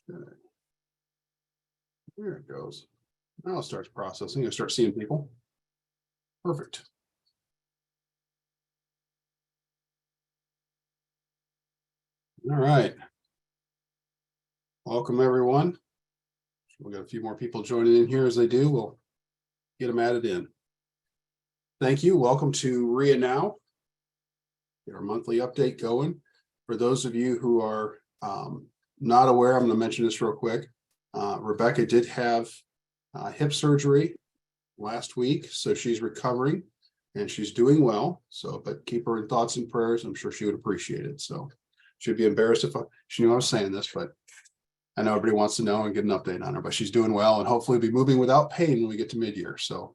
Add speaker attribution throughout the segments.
Speaker 1: Okay. There it goes. Now it starts processing. You start seeing people. Perfect. All right. Welcome, everyone. We've got a few more people joining in here. As they do, we'll get them added in. Thank you. Welcome to REIA Now. Get our monthly update going. For those of you who are not aware, I'm going to mention this real quick. Rebecca did have hip surgery last week, so she's recovering and she's doing well. So, but keep her in thoughts and prayers. I'm sure she would appreciate it. So, she'd be embarrassed if she knew I was saying this, but I know everybody wants to know and get an update on her. But she's doing well, and hopefully be moving without pain when we get to mid-year. So,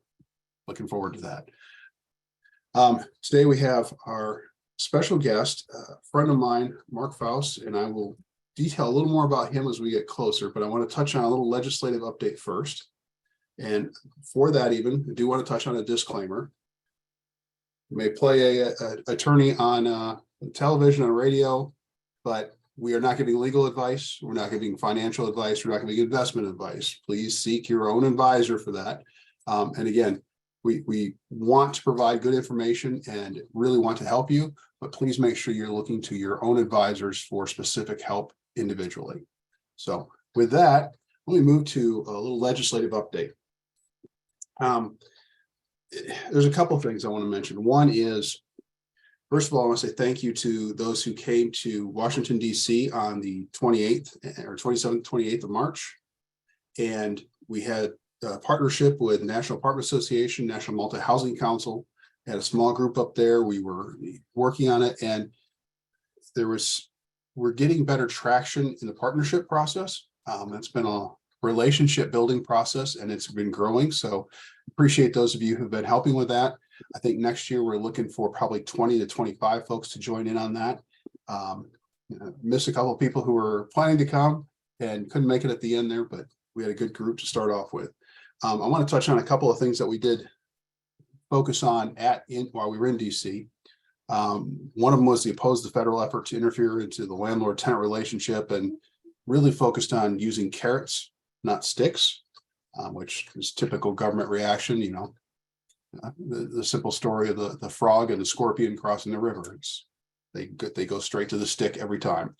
Speaker 1: looking forward to that. Today we have our special guest, a friend of mine, Mark Faust, and I will detail a little more about him as we get closer, but I want to touch on a little legislative update first. And for that, even, I do want to touch on a disclaimer. You may play a attorney on television and radio, but we are not giving legal advice. We're not giving financial advice. We're not giving investment advice. Please seek your own advisor for that. And again, we want to provide good information and really want to help you, but please make sure you're looking to your own advisors for specific help individually. So with that, let me move to a little legislative update. There's a couple of things I want to mention. One is, first of all, I want to say thank you to those who came to Washington, D.C. on the 28th or 27th, 28th of March. And we had a partnership with National Apartment Association, National Multi-Housing Council, had a small group up there. We were working on it, and we're getting better traction in the partnership process. It's been a relationship building process, and it's been growing. So appreciate those of you who've been helping with that. I think next year we're looking for probably 20 to 25 folks to join in on that. Missed a couple of people who were planning to come and couldn't make it at the end there, but we had a good group to start off with. I want to touch on a couple of things that we did focus on while we were in DC. One of them was to oppose the federal effort to interfere into the landlord-tenant relationship, and really focused on using carrots, not sticks, which is typical government reaction. You know, the simple story of the frog and the scorpion crossing the river. They go straight to the stick every time.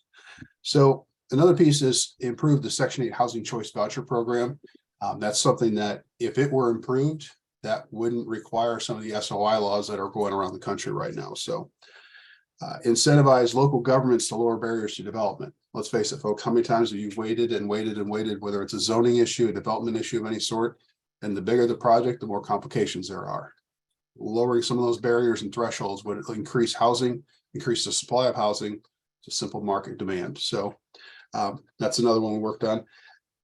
Speaker 1: So another piece is improve the Section 8 Housing Choice Voucher Program. That's something that, if it were improved, that wouldn't require some of the SOI laws that are going around the country right now. So incentivize local governments to lower barriers to development. Let's face it, folks, how many times have you waited and waited and waited, whether it's a zoning issue, a development issue of any sort, and the bigger the project, the more complications there are. Lowering some of those barriers and thresholds would increase housing, increase the supply of housing to simple market demand. So that's another one we worked on.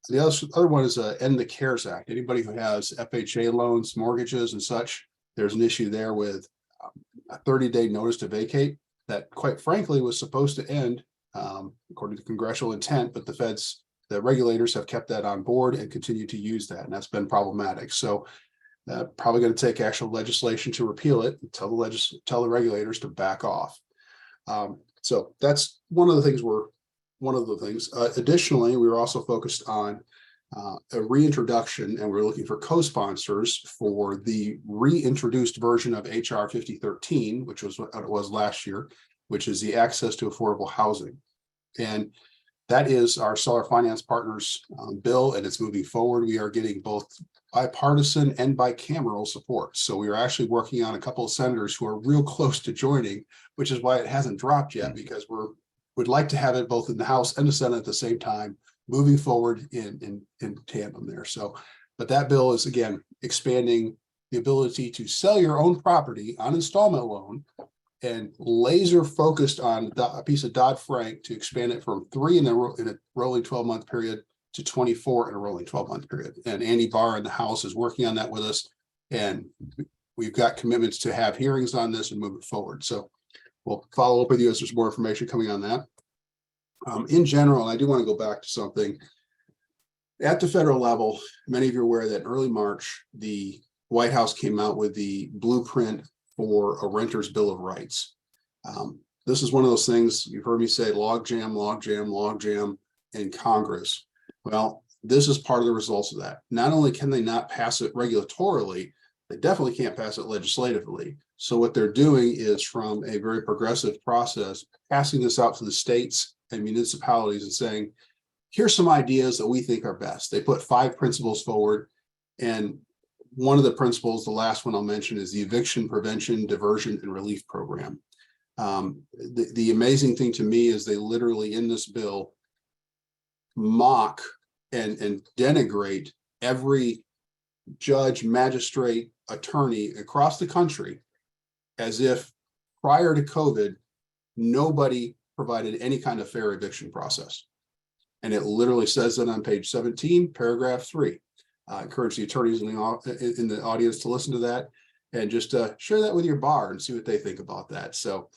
Speaker 1: The other one is end the CARES Act. Anybody who has FHA loans, mortgages, and such, there's an issue there with a 30-day notice to vacate that, quite frankly, was supposed to end according to congressional intent, but the regulators have kept that on board and continue to use that, and that's been problematic. So probably going to take actual legislation to repeal it and tell the regulators to back off. So that's one of the things additionally, we were also focused on a reintroduction, and we're looking for co-sponsors for the reintroduced version of HR 5013, which was what it was last year, which is the access to affordable housing. And that is our seller finance partners bill, and it's moving forward. We are getting both bipartisan and bicameral support. So we are actually working on a couple of senators who are real close to joining, which is why it hasn't dropped yet, because we'd like to have it both in the House and the Senate at the same time, moving forward in tandem there. So, but that bill is, again, expanding the ability to sell your own property on installment loan, and laser focused on a piece of Dodd-Frank to expand it from 3 in a rolling 12-month period to 24 in a rolling 12-month period. And Andy Barr in the House is working on that with us, and we've got commitments to have hearings on this and move it forward. So we'll follow up with you as there's more information coming on that. In general, I do want to go back to something at the federal level. Many of you are aware that in early March, the White House came out with the blueprint for a renter's bill of rights. This is one of those things you've heard me say, logjam in Congress. Well, this is part of the results of that. Not only can they not pass it regulatorily, they definitely can't pass it legislatively. So what they're doing is, from a very progressive process, passing this out to the states and municipalities and saying, here's some ideas that we think are best. They put 5 principles forward. And one of the principles, the last one I'll mention, is the Eviction Prevention, Diversion, and Relief Program. The amazing thing to me is they literally, in this bill, mock and denigrate every judge, magistrate, attorney across the country, as if prior to COVID, nobody provided any kind of fair eviction process. And it literally says that on page 17, paragraph 3. I encourage the attorneys in the audience to listen to that and just share that with your bar and see what they think about that. So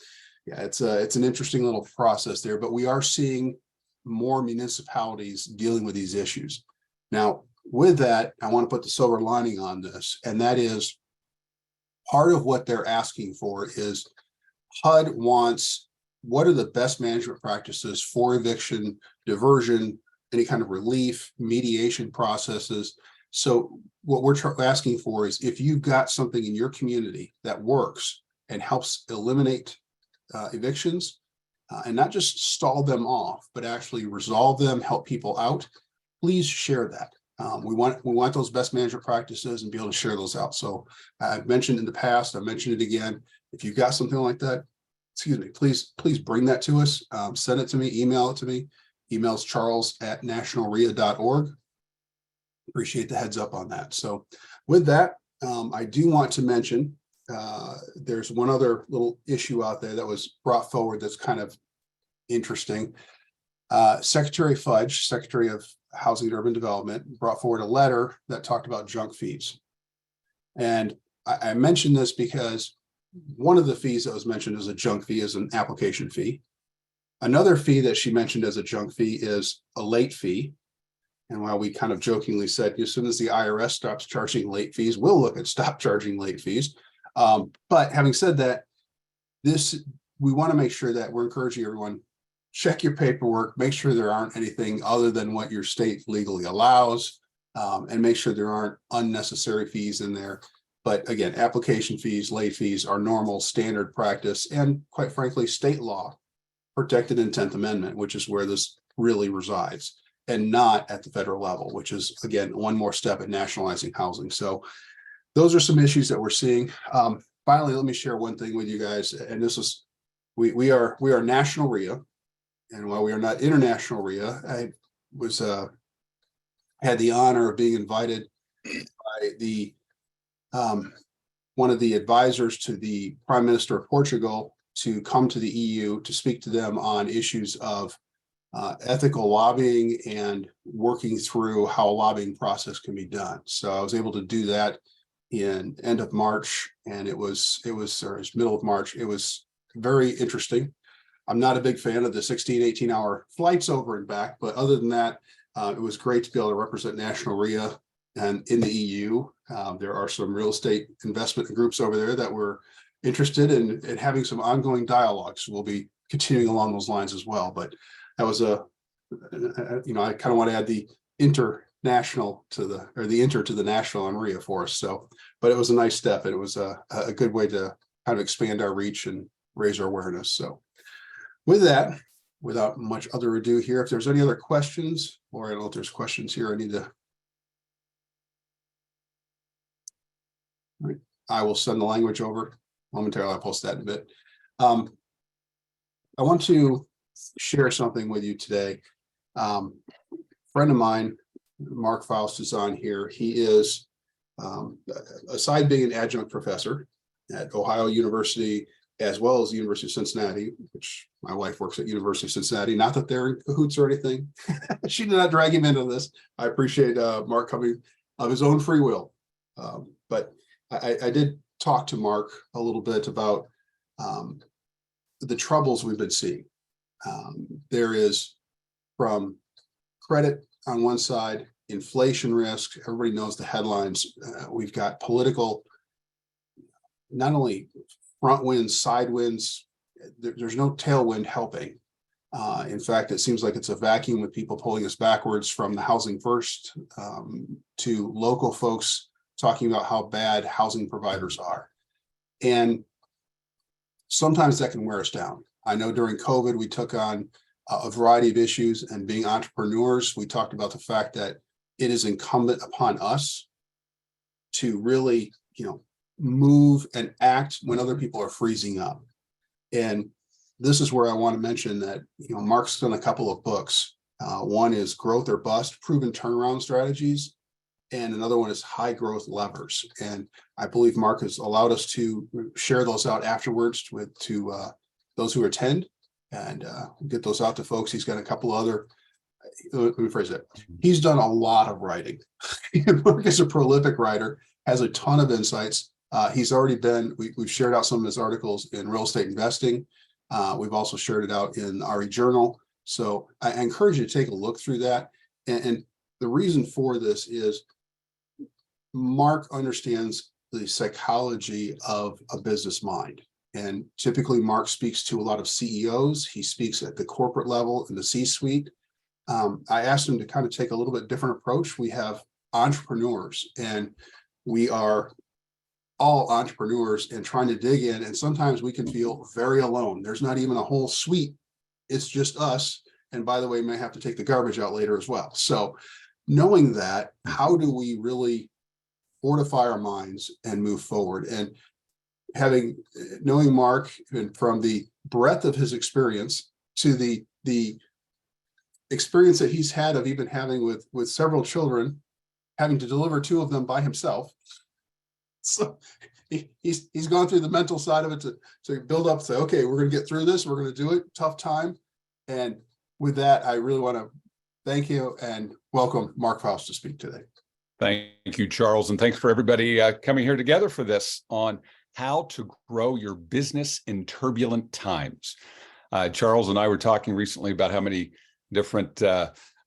Speaker 1: yeah, it's an interesting little process there, but we are seeing more municipalities dealing with these issues. Now, with that, I want to put the silver lining on this, and that is part of what they're asking for is HUD wants, what are the best management practices for eviction, diversion, any kind of relief, mediation processes. So what we're asking for is, if you've got something in your community that works and helps eliminate evictions, and not just stall them off, but actually resolve them, help people out, please share that. We want those best management practices and be able to share those out. So I've mentioned in the past, I mentioned it again. If you've got something like that, excuse me, please bring that to us. Send it to me, email it to me. Email's charles@nationalrea.org. Appreciate the heads up on that. So with that, I do want to mention there's one other little issue out there that was brought forward that's kind of interesting. Secretary Fudge, Secretary of Housing and Urban Development, brought forward a letter that talked about junk fees. And I mentioned this because one of the fees that was mentioned as a junk fee is an application fee. Another fee that she mentioned as a junk fee is a late fee. And while we kind of jokingly said, as soon as the IRS stops charging late fees, we'll look at stop charging late fees. But having said that, we want to make sure that we're encouraging everyone, check your paperwork, make sure there aren't anything other than what your state legally allows, and make sure there aren't unnecessary fees in there. But again, application fees, late fees are normal standard practice, and quite frankly, state law protected in 10th Amendment, which is where this really resides, and not at the federal level, which is, again, one more step at nationalizing housing. So those are some issues that we're seeing. Finally, let me share one thing with you guys, and this is, we are national REIA, and while we are not international REIA, I was had the honor of being invited by the one of the advisors to the Prime Minister of Portugal to come to the EU to speak to them on issues of ethical lobbying and working through how a lobbying process can be done. So I was able to do that in end of March, and it was middle of March. It was very interesting. I'm not a big fan of the 16, 18-hour flights over and back, but other than that, it was great to be able to represent National REIA and in the EU. There are some real estate investment groups over there that were interested in having some ongoing dialogues. We'll be continuing along those lines as well. But that was I kind of want to add the international to the inter to the national on REIA for us. So, but it was a nice step, and it was a good way to kind of expand our reach and raise our awareness. So with that, without much other ado here, if there's any other questions, or I don't know if there's questions here, I need to. I will send the language over momentarily. I'll post that in a bit. I want to share something with you today. Friend of mine, Mark Faust, is on here. He is, aside being an adjunct professor at Ohio University, as well as the University of Cincinnati, which my wife works at University of Cincinnati. Not that they're in cahoots or anything. She did not drag him into this. I appreciate Mark coming of his own free will. But I did talk to Mark a little bit about the troubles we've been seeing. There is, from credit on one side, inflation risk. Everybody knows the headlines. We've got political, not only front winds, side winds. There's no tailwind helping. In fact, it seems like it's a vacuum with people pulling us backwards from the housing first to local folks talking about how bad housing providers are. And sometimes that can wear us down. I know during COVID, we took on a variety of issues, and being entrepreneurs, we talked about the fact that it is incumbent upon us to really, move and act when other people are freezing up. And this is where I want to mention that, Mark's done a couple of books. One is Growth or Bust, Proven Turnaround Strategies, and another one is High Growth Levers. And I believe Mark has allowed us to share those out afterwards to those who attend, and get those out to folks. He's got a couple other, let me phrase it. He's done a lot of writing. Mark is a prolific writer, has a ton of insights. He's already we've shared out some of his articles in real estate investing. We've also shared it out in RE Journal. So I encourage you to take a look through that. And the reason for this is Mark understands the psychology of a business mind. And typically Mark speaks to a lot of CEOs. He speaks at the corporate level in the C-suite. I asked him to kind of take a little bit different approach. We have entrepreneurs, and we are all entrepreneurs and trying to dig in. And sometimes we can feel very alone. There's not even a whole suite. It's just us. And by the way, we may have to take the garbage out later as well. So knowing that, how do we really fortify our minds and move forward? And knowing Mark, and from the breadth of his experience to the experience that he's had of even having with several children, having to deliver 2 of them by himself. So he's gone through the mental side of it to build up, say, okay, we're going to get through this. We're going to do it. Tough time. And with that, I really want to thank you and welcome Mark Faust to speak today.
Speaker 2: Thank you, Charles. And thanks for everybody coming here together for this on how to grow your business in turbulent times. Charles and I were talking recently about how many different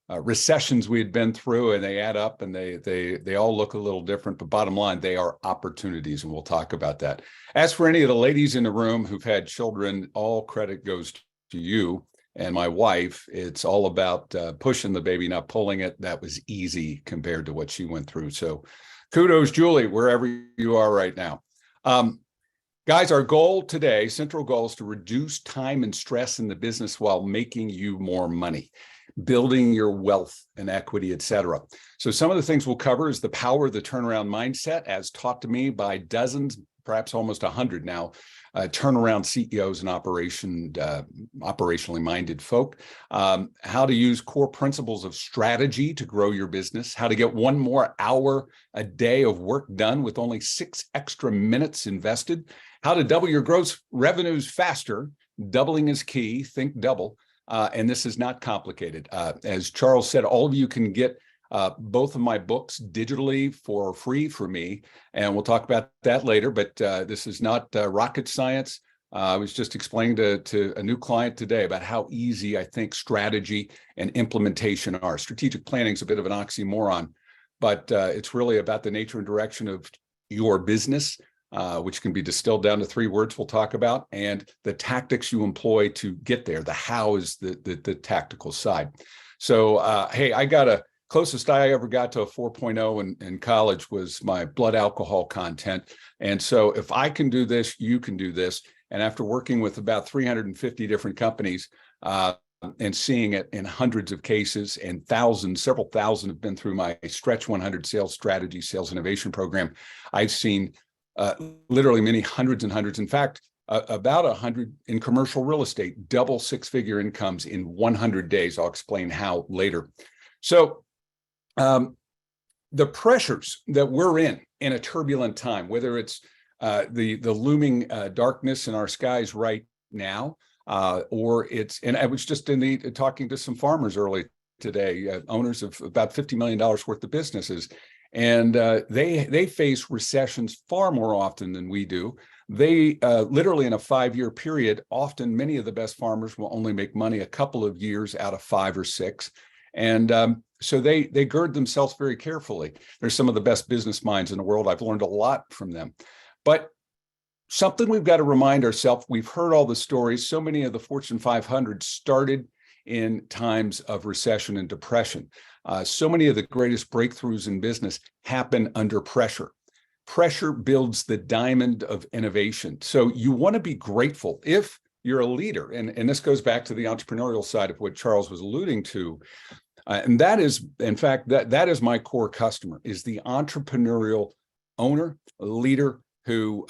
Speaker 2: recessions we had been through, and they add up, and they all look a little different, but bottom line, they are opportunities, and we'll talk about that. As for any of the ladies in the room who've had children, all credit goes to you and my wife. It's all about pushing the baby, not pulling it. That was easy compared to what she went through. So kudos, Julie, wherever you are right now. Guys, our goal today, central goal, is to reduce time and stress in the business while making you more money, building your wealth and equity, etc. So some of the things we'll cover is the power of the turnaround mindset, as taught to me by dozens, perhaps almost 100 now, turnaround CEOs and operationally minded folk. How to use core principles of strategy to grow your business, how to get 1 more hour a day of work done with only 6 extra minutes invested, how to double your gross revenues faster. Doubling is key. Think double. And this is not complicated. As Charles said, all of you can get both of my books digitally for free for me, and we'll talk about that later, but this is not rocket science. I was just explaining to a new client today about how easy I think strategy and implementation are. Strategic planning is a bit of an oxymoron, but it's really about the nature and direction of your business, which can be distilled down to 3 words we'll talk about, and the tactics you employ to get there. The how is the tactical side. So, hey, I got closest I ever got to a 4.0 in college was my blood alcohol content. And so if I can do this, you can do this. And after working with about 350 different companies and seeing it in hundreds of cases, and several thousand have been through my Stretch 100 sales strategy, sales innovation program, I've seen literally many hundreds and hundreds. In fact, about 100 in commercial real estate, double 6-figure incomes in 100 days. I'll explain how later. So the pressures that we're in a turbulent time, whether it's the looming darkness in our skies right now, or it's, and I was just talking to some farmers early today, owners of about $50 million worth of businesses, and they face recessions far more often than we do. They literally in a 5-year period, often many of the best farmers will only make money a couple of years out of 5 or 6. And so they gird themselves very carefully. They're some of the best business minds in the world. I've learned a lot from them. But something we've got to remind ourselves, we've heard all the stories. So many of the Fortune 500 started in times of recession and depression. So many of the greatest breakthroughs in business happen under pressure. Pressure builds the diamond of innovation. So you want to be grateful if you're a leader. And this goes back to the entrepreneurial side of what Charles was alluding to. And that is, in fact, that is my core customer, is the entrepreneurial owner, leader who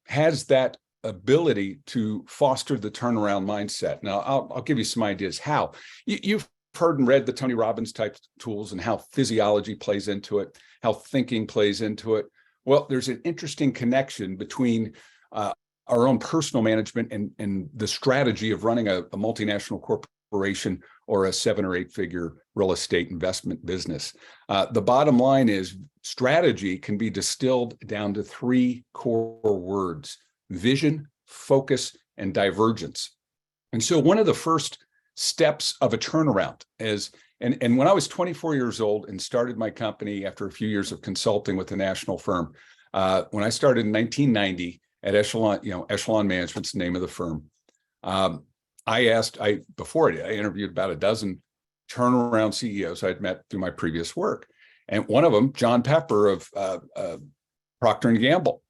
Speaker 2: has that ability to foster the turnaround mindset. Now, I'll give you some ideas how. You've heard and read the Tony Robbins type tools and how physiology plays into it, how thinking plays into it. Well, there's an interesting connection between our own personal management and the strategy of running a multinational corporation or a 7 or 8 figure real estate investment business. The bottom line is strategy can be distilled down to 3 core words: vision, focus, and divergence. And so one of the first steps of a turnaround is, and when I was 24 years old and started my company after a few years of consulting with a national firm, when I started in 1990 at Echelon Management's the name of the firm, I interviewed about a dozen turnaround CEOs I'd met through my previous work. And one of them, John Pepper of Procter & Gamble.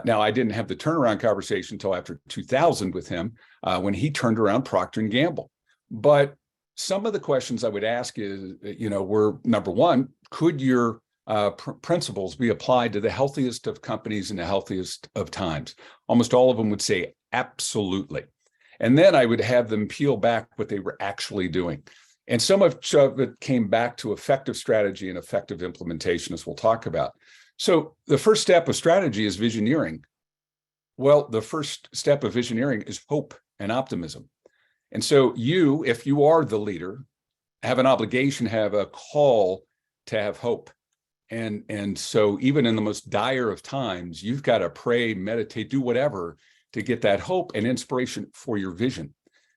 Speaker 2: Now, I didn't have the turnaround conversation until after 2000 with him when he turned around Procter & Gamble. But some of the questions I would ask is, were, number one, could your principles be applied to the healthiest of companies in the healthiest of times? Almost all of them would say absolutely. And then I would have them peel back what they were actually doing. And so much of it came back to effective strategy and effective implementation, as we'll talk about. So the first step of strategy is visioneering. Well, the first step of visioneering is hope and optimism. And so you, if you are the leader, have an obligation, have a call to have hope. And so even in the most dire of times, you've got to pray, meditate, do whatever to get that hope and inspiration for your vision.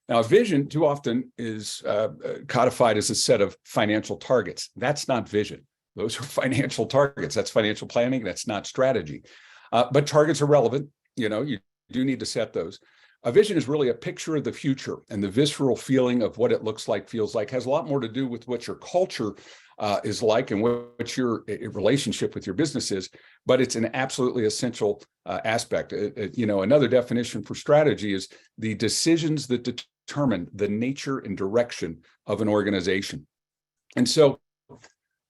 Speaker 2: Now, a vision too often is codified as a set of financial targets. That's not vision. Those are financial targets. That's financial planning. That's not strategy. But targets are relevant. You do need to set those. A vision is really a picture of the future, and the visceral feeling of what it looks like, feels like, has a lot more to do with what your culture is like and what your relationship with your business is, but it's an absolutely essential aspect. Another definition for strategy is the decisions that determine the nature and direction of an organization. And so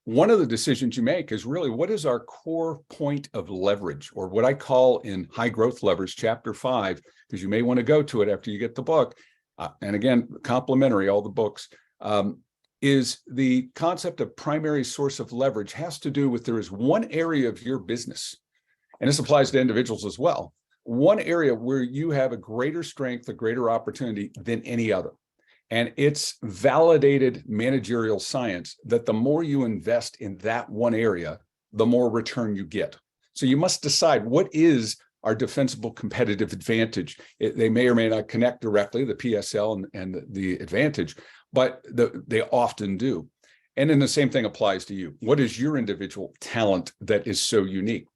Speaker 2: one of the decisions you make is really, what is our core point of leverage, or what I call in High Growth Levers, Chapter 5, because you may want to go to it after you get the book. And again, complimentary, all the books, is the concept of primary source of leverage. Has to do with, there is one area of your business, and this applies to individuals as well, one area where you have a greater strength, a greater opportunity than any other. And it's validated managerial science that the more you invest in that one area, the more return you get. So you must decide, what is our defensible competitive advantage? They may or may not connect directly, the PSL and the advantage, but they often do. And then the same thing applies to you. What is your individual talent that is so unique?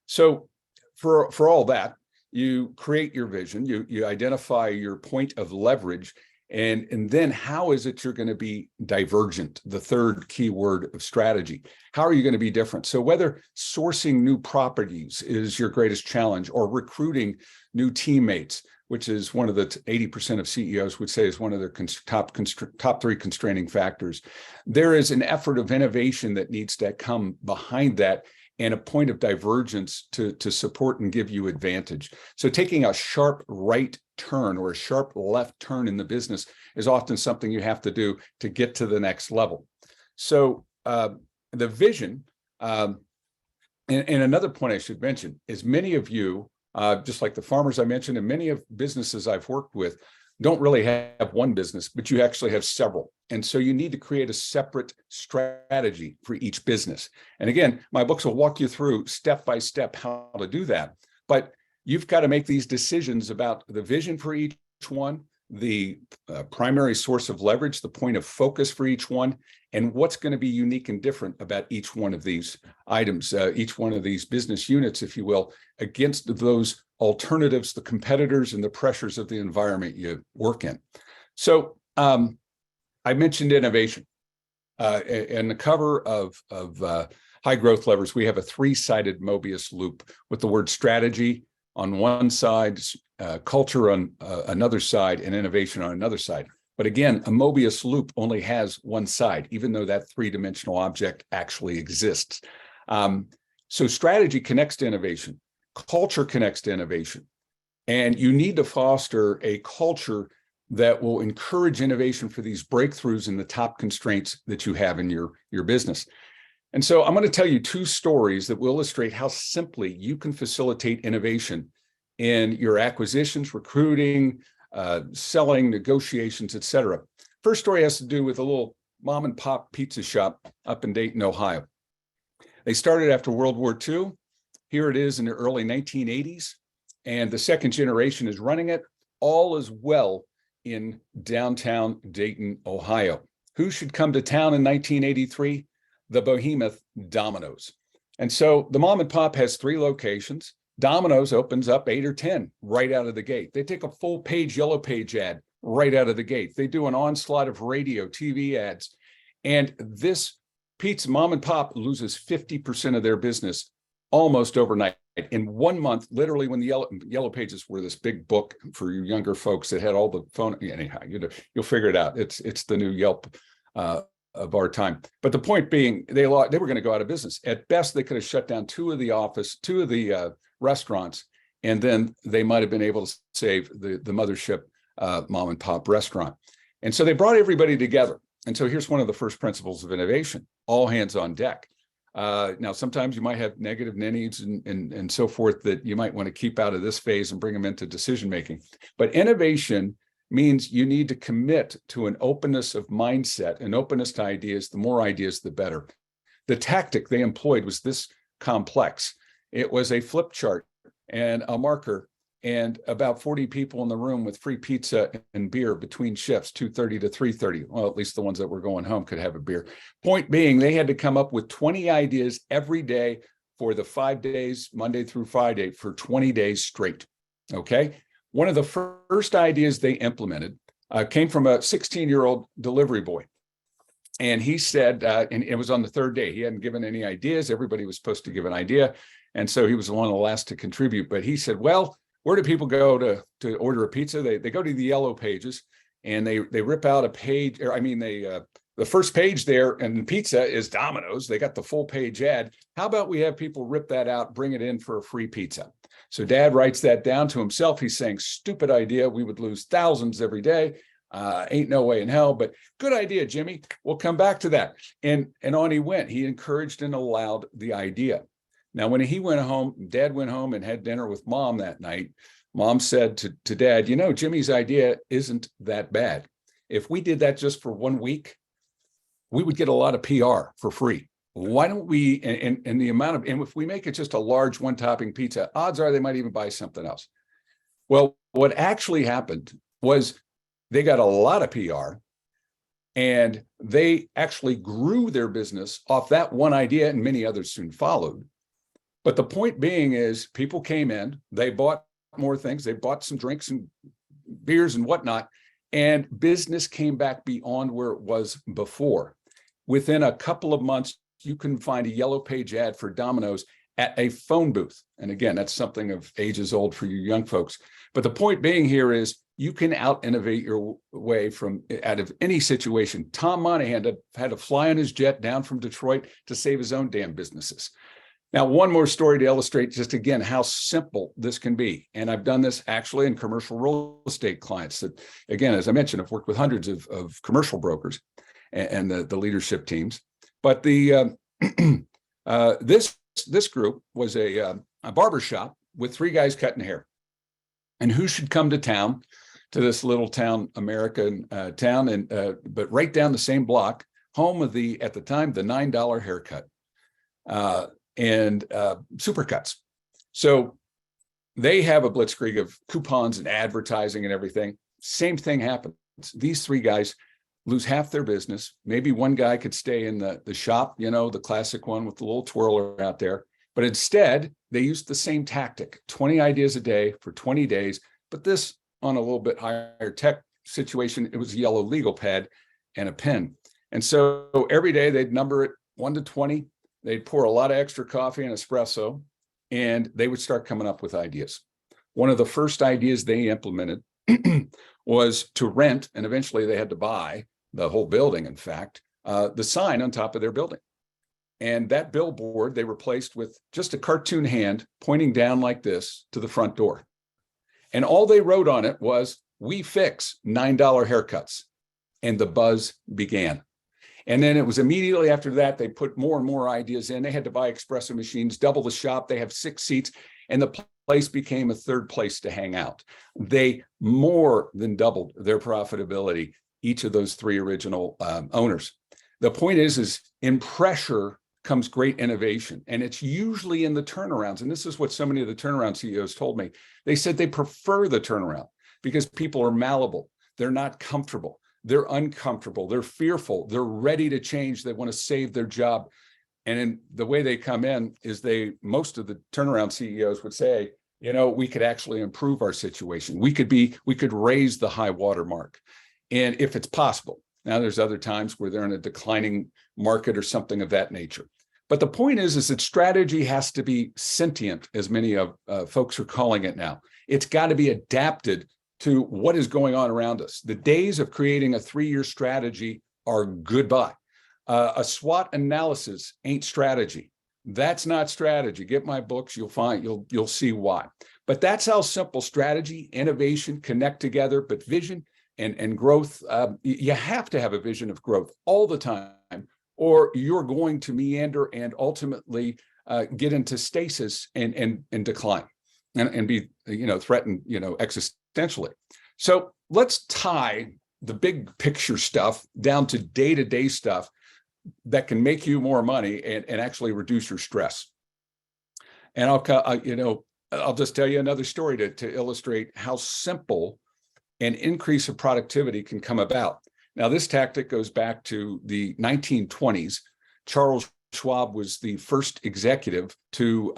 Speaker 2: So for all that, you create your vision, you identify your point of leverage, and then how is it you're going to be divergent, the third key word of strategy. How are you going to be different? So whether sourcing new properties is your greatest challenge, or recruiting new teammates, which is one of the 80% of CEOs would say is one of their top 3 constraining factors, there is an effort of innovation that needs to come behind that, and a point of divergence to support and give you advantage. So taking a sharp right turn or a sharp left turn in the business is often something you have to do to get to the next level. So the vision, and another point I should mention is, many of you, just like the farmers I mentioned, and many of businesses I've worked with, don't really have one business, but you actually have several. And so you need to create a separate strategy for each business. And again, my books will walk you through step by step how to do that. But you've got to make these decisions about the vision for each one, the primary source of leverage, the point of focus for each one, and what's going to be unique and different about each one of these items, each one of these business units, if you will, against those alternatives, the competitors, and the pressures of the environment you work in. So I mentioned innovation. In the cover of High Growth Levers, we have a three-sided Mobius loop with the word strategy on one side, culture on another side, and innovation on another side. But again, a Mobius loop only has one side, even though that three-dimensional object actually exists. So strategy connects to innovation, culture connects to innovation, and you need to foster a culture that will encourage innovation for these breakthroughs in the top constraints that you have in your business. And so I'm going to tell you two stories that will illustrate how simply you can facilitate innovation in your acquisitions, recruiting, selling, negotiations, et cetera. First story has to do with a little mom and pop pizza shop up in Dayton, Ohio. They started after World War II. Here it is in the early 1980s, and the second generation is running it. All is well in downtown Dayton, Ohio. Who should come to town in 1983? The behemoth Domino's. And so the mom and pop has 3 locations. Domino's opens up 8 or 10 right out of the gate. They take a full page yellow page ad right out of the gate. They do an onslaught of radio, TV ads. And this pizza mom and pop loses 50% of their business almost overnight. In 1 month, literally, when the yellow pages were this big book for you younger folks that had all the phone, anyhow, you'll figure it out. It's the new Yelp of our time. But the point being, they were going to go out of business. At best, they could have shut down 2 of the restaurants, and then they might have been able to save the mothership mom and pop restaurant. And so they brought everybody together. And so here's one of the first principles of innovation: all hands on deck. Now, sometimes you might have negative ninnies and so forth that you might want to keep out of this phase and bring them into decision making. But innovation means you need to commit to an openness of mindset, an openness to ideas. The more ideas, the better. The tactic they employed was this complex. It was a flip chart and a marker and about 40 people in the room with free pizza and beer between shifts, 2:30 to 3:30. Well, at least the ones that were going home could have a beer. Point being, they had to come up with 20 ideas every day for the 5 days, Monday through Friday, for 20 days straight. Okay. One of the first ideas they implemented came from a 16-year-old delivery boy. And he said, and it was on the 3rd day, he hadn't given any ideas. Everybody was supposed to give an idea. And so he was one of the last to contribute. But he said, well, where do people go to order a pizza? They go to the yellow pages, and they rip out a page, or the first page there, and the pizza is Domino's. They got the full page ad. How about we have people rip that out, bring it in for a free pizza? So Dad writes that down to himself. He's saying, stupid idea. We would lose thousands every day. Ain't no way in hell, but good idea, Jimmy. We'll come back to that. And on he went. He encouraged and allowed the idea. Now, when he went home, Dad went home and had dinner with Mom that night. Mom said to Dad, Jimmy's idea isn't that bad. If we did that just for 1 week, we would get a lot of PR for free. Why don't we, and the amount of, and if we make it just a large one-topping pizza, odds are they might even buy something else. Well, what actually happened was they got a lot of PR, and they actually grew their business off that one idea, and many others soon followed. But the point being is, people came in, they bought more things, they bought some drinks and beers and whatnot, and business came back beyond where it was before. Within a couple of months, you can find a yellow page ad for Domino's at a phone booth. And again, that's something of ages old for you young folks. But the point being here is, you can out-innovate your way out of any situation. Tom Monahan had to fly on his jet down from Detroit to save his own damn businesses. Now, one more story to illustrate just again how simple this can be. And I've done this actually in commercial real estate clients that, again, as I mentioned, I've worked with hundreds of commercial brokers and the leadership teams. But this group was a barber shop with 3 guys cutting hair. And who should come to town, to this little town, American town, but right down the same block, home of at the time, the $9 haircut. And supercuts. So they have a blitzkrieg of coupons and advertising and everything. Same thing happens. These 3 guys lose half their business. Maybe one guy could stay in the shop, the classic one with the little twirler out there. But instead, they used the same tactic, 20 ideas a day for 20 days. But this on a little bit higher tech situation, it was a yellow legal pad. and a pen. And so every day they'd number it 1 to 20. They'd pour a lot of extra coffee and espresso, and they would start coming up with ideas. One of the first ideas they implemented was to rent, and eventually they had to buy the whole building, in fact, the sign on top of their building. And that billboard they replaced with just a cartoon hand pointing down like this to the front door. And all they wrote on it was, "We fix $9 haircuts." And the buzz began. And then it was immediately after that, they put more and more ideas in. They had to buy espresso machines, double the shop. They have 6 seats, and the place became a third place to hang out. They more than doubled their profitability, each of those 3 original owners. The point is in pressure comes great innovation, and it's usually in the turnarounds. And this is what so many of the turnaround CEOs told me. They said they prefer the turnaround because people are malleable. They're not comfortable. They're uncomfortable. They're fearful. They're ready to change. They want to save their job. And in the way they come in is most of the turnaround CEOs would say, we could actually improve our situation. We could raise the high water mark. And if it's possible. Now there's other times where they're in a declining market or something of that nature. But the point is that strategy has to be sentient, as many of folks are calling it now. It's got to be adapted to what is going on around us. The days of creating a 3-year strategy are goodbye. A SWOT analysis ain't strategy. That's not strategy. Get my books, you'll see why. But that's how simple strategy, innovation connect together. But vision and growth, you have to have a vision of growth all the time, or you're going to meander and ultimately get into stasis and decline and be threatened existentially. So let's tie the big picture stuff down to day-to-day stuff that can make you more money and actually reduce your stress. And I'll just tell you another story to illustrate how simple an increase of productivity can come about. Now, this tactic goes back to the 1920s. Charles Schwab was the first executive to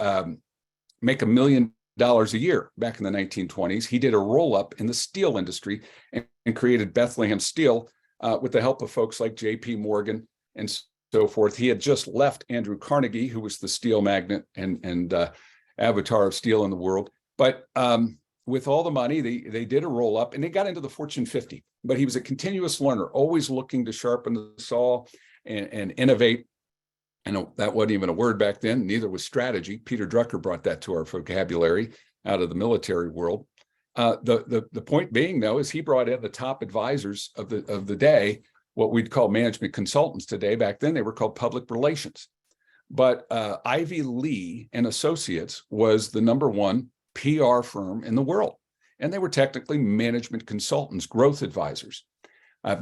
Speaker 2: make $1 million a year back in the 1920s. He did a roll-up in the steel industry and created Bethlehem Steel with the help of folks like J.P. Morgan and so forth. He had just left Andrew Carnegie, who was the steel magnate and avatar of steel in the world. But with all the money, they did a roll-up and they got into the Fortune 50. But he was a continuous learner, always looking to sharpen the saw and innovate. And that wasn't even a word back then. Neither was strategy. Peter Drucker brought that to our vocabulary out of the military world. The point being, though, is he brought in the top advisors of the day, what we'd call management consultants today. Back then, they were called public relations. But Ivy Lee and Associates was the #1 PR firm in the world. And they were technically management consultants, growth advisors.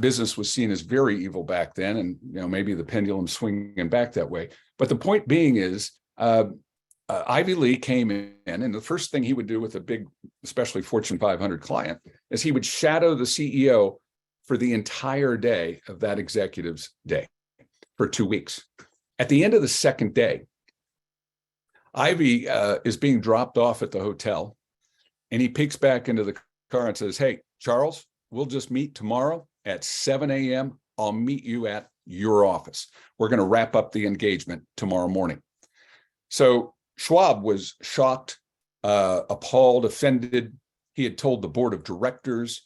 Speaker 2: Business was seen as very evil back then, and maybe the pendulum swinging back that way. But the point being is, Ivy Lee came in, and the first thing he would do with a big, especially Fortune 500 client, is he would shadow the CEO for the entire day of that executive's day for 2 weeks. At the end of the second day, Ivy is being dropped off at the hotel, and he peeks back into the car and says, "Hey, Charles, we'll just meet tomorrow at 7 a.m. I'll meet you at your office. We're going to wrap up the engagement tomorrow morning." So Schwab was shocked, appalled, offended. He had told the board of directors,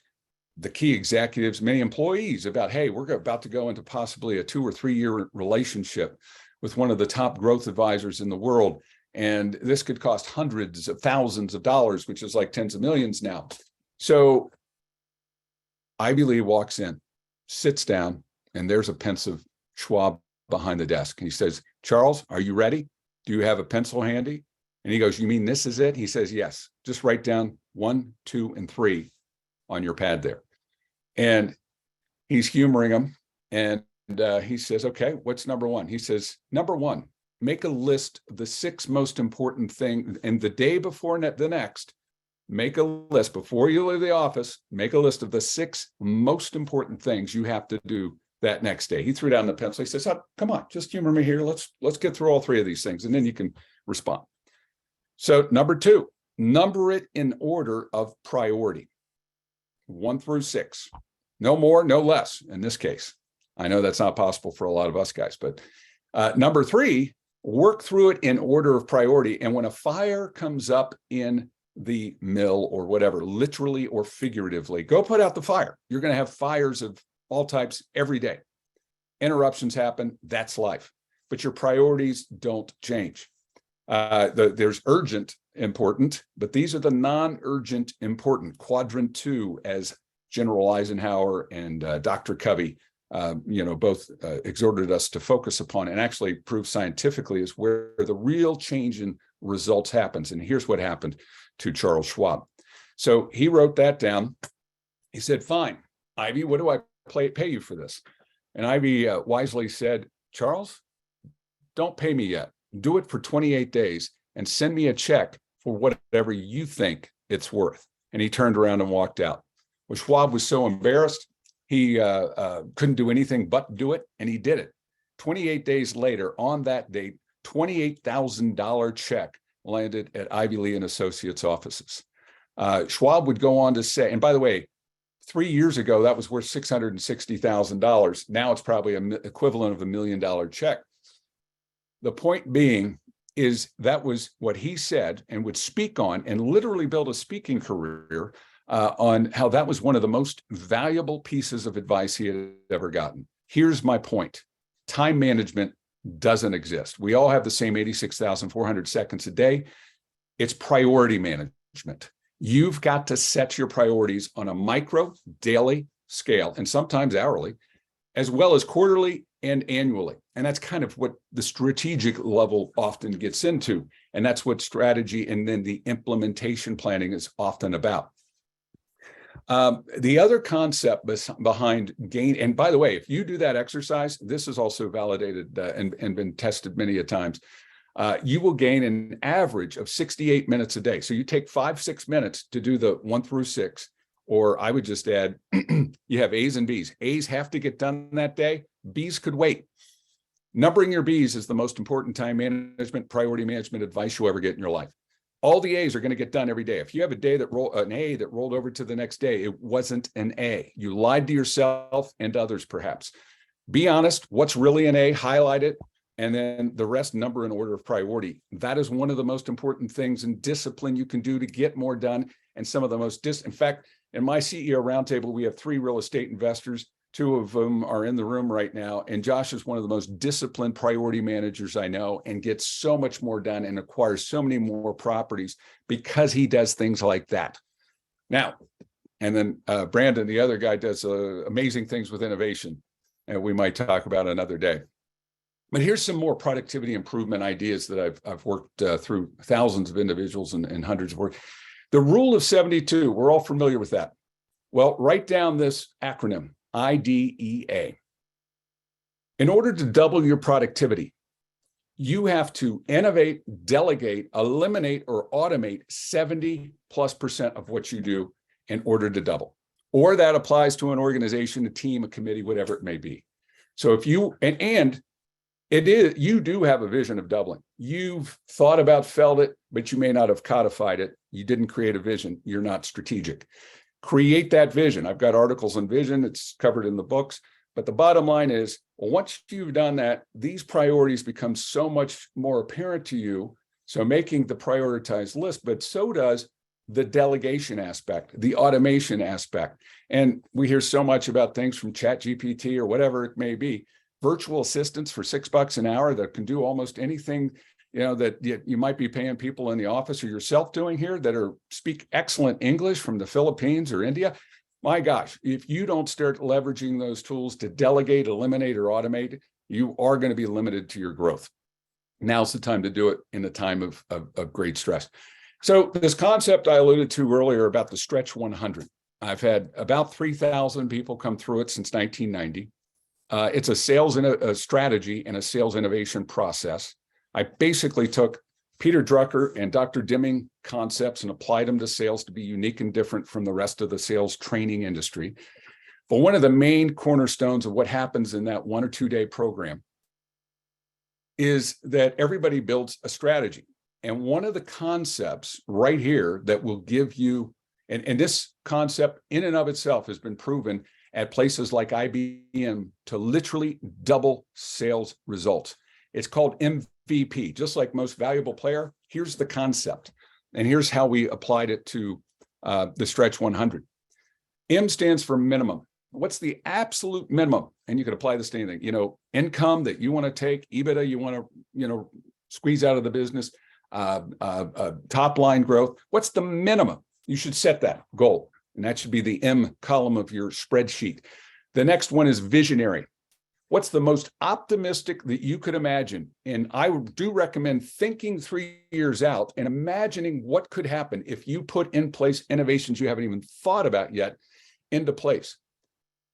Speaker 2: the key executives, many employees about, hey, we're about to go into possibly a 2 or 3 year relationship with one of the top growth advisors in the world. And this could cost hundreds of thousands of dollars, which is like tens of millions now. So Ivy Lee walks in, sits down, and there's a pensive Schwab behind the desk. And he says, "Charles, are you ready? Do you have a pencil handy?" And he goes, "You mean this is it?" He says, "Yes. Just write down 1, 2, and 3 on your pad there." And he's humoring him. And he says, "Okay, what's #1?" He says, "#1, make a list of the 6 most important things. And the day before the next, make a list before you leave the office, make a list of the 6 most important things you have to do that next day." He threw down the pencil. He says, "Oh, come on, just humor me here. Let's get through all 3 of these things, and then you can respond." So #2, number it in order of priority, 1 through 6. No more, no less in this case. I know that's not possible for a lot of us guys, but number three, work through it in order of priority. And when a fire comes up in the mill or whatever, literally or figuratively, go put out the fire. You're going to have fires of all types every day. Interruptions happen. That's life. But your priorities don't change. There's urgent important, but these are the non-urgent important. Quadrant 2, as General Eisenhower and Dr. Covey, both exhorted us to focus upon, and actually prove scientifically is where the real change in results happens. And here's what happened to Charles Schwab. So he wrote that down. He said, fine, Ivy, what do I pay you for this? And Ivy wisely said, Charles, don't pay me yet. Do it for 28 days and send me a check for whatever you think it's worth. And he turned around and walked out. Well, Schwab was so embarrassed, he couldn't do anything but do it, and he did it. 28 days later, on that date, $28,000 check landed at Ivy Lee and Associates offices. Schwab would go on to say, and by the way, 3 years ago, that was worth $660,000. Now it's probably an equivalent of $1 million check. The point being is that was what he said and would speak on, and literally build a speaking career on how that was one of the most valuable pieces of advice he had ever gotten. Here's my point. Time management doesn't exist. We all have the same 86,400 seconds a day. It's priority management. You've got to set your priorities on a micro, daily scale, and sometimes hourly, as well as quarterly and annually. And that's kind of what the strategic level often gets into. And that's what strategy and then the implementation planning is often about. The other concept behind gain, and by the way, if you do that exercise, this is also validated and been tested many a times, you will gain an average of 68 minutes a day. So you take 5-6 minutes to do the 1 through 6, or I would just add, you have A's and B's. A's have to get done that day. B's could wait. Numbering your B's is the most important time management, priority management advice you'll ever get in your life. All the A's are going to get done every day. If you have a day that an A that rolled over to the next day, it wasn't an A. You lied to yourself and others, perhaps. Be honest. What's really an A? Highlight it. And then the rest, number in order of priority. That is one of the most important things in discipline you can do to get more done. And some of the most in fact, in my CEO roundtable, we have 3 real estate investors. 2 of them are in the room right now. And Josh is one of the most disciplined priority managers I know, and gets so much more done and acquires so many more properties because he does things like that. Now, and then Brandon, the other guy, does amazing things with innovation. And we might talk about another day. But here's some more productivity improvement ideas that I've worked through thousands of individuals and hundreds of work. The rule of 72, we're all familiar with that. Well, write down this acronym, IDEA. In order to double your productivity, you have to innovate, delegate, eliminate, or automate 70+% of what you do in order to double. Or that applies to an organization, a team, a committee, whatever it may be. So if you, and it is, you do have a vision of doubling. You've thought about, felt it, but you may not have codified it. You didn't create a vision. You're not strategic. Create that vision. I've got articles on vision. It's covered in the books. But the bottom line is, once you've done that, these priorities become so much more apparent to you. So making the prioritized list, but so does the delegation aspect, the automation aspect. And we hear so much about things from ChatGPT or whatever it may be, virtual assistants for $6 an hour that can do almost anything, that you might be paying people in the office or yourself doing here that speak excellent English from the Philippines or India. My gosh, if you don't start leveraging those tools to delegate, eliminate, or automate, you are going to be limited to your growth. Now's the time to do it in a time of great stress. So this concept I alluded to earlier about the Stretch 100, I've had about 3,000 people come through it since 1990. It's a sales and a strategy and a sales innovation process. I basically took Peter Drucker and Dr. Deming concepts and applied them to sales to be unique and different from the rest of the sales training industry. But one of the main cornerstones of what happens in that 1 or 2 day program is that everybody builds a strategy. And one of the concepts right here that will give you, and this concept in and of itself has been proven at places like IBM to literally double sales results. It's called MVP, just like most valuable player. Here's the concept, and here's how we applied it to the Stretch 100. M stands for minimum. What's the absolute minimum? And you can apply this to anything, income that you want to take, EBITDA you want to, squeeze out of the business, top line growth. What's the minimum? You should set that goal. And that should be the M column of your spreadsheet. The next one is visionary. What's the most optimistic that you could imagine? And I do recommend thinking 3 years out and imagining what could happen if you put in place innovations you haven't even thought about yet into place.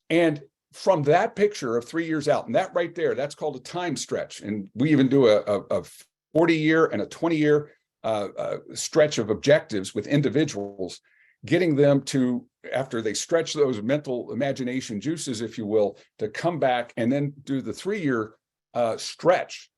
Speaker 2: And from that picture of 3 years out, and that right there, that's called a time stretch. And we even do a 40-year and a 20-year stretch of objectives with individuals, getting them to, after they stretch those mental imagination juices, if you will, to come back and then do the 3-year stretch.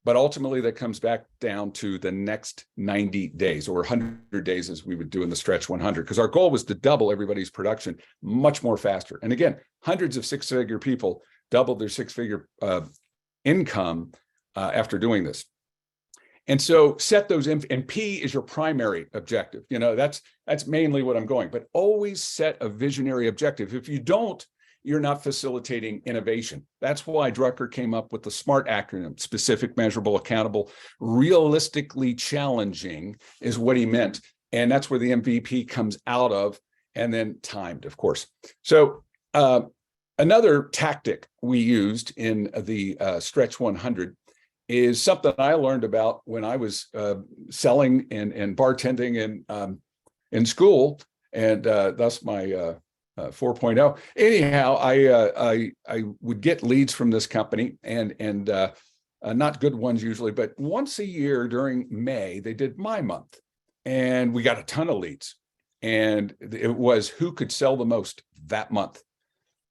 Speaker 2: But ultimately that comes back down to the next 90 days or 100 days, as we would do in the Stretch 100, because our goal was to double everybody's production much more faster. And again, hundreds of six-figure people doubled their six-figure income after doing this. And so set those in, and P is your primary objective. That's mainly what I'm going, but always set a visionary objective. If you don't, you're not facilitating innovation. That's why Drucker came up with the SMART acronym: specific, measurable, accountable, realistically challenging is what he meant. And that's where the MVP comes out of, and then timed, of course. So another tactic we used in the Stretch 100 is something I learned about when I was selling and bartending in school, and thus my 4.0. Anyhow, I would get leads from this company, and not good ones usually, but once a year during May, they did my month, and we got a ton of leads, and it was who could sell the most that month.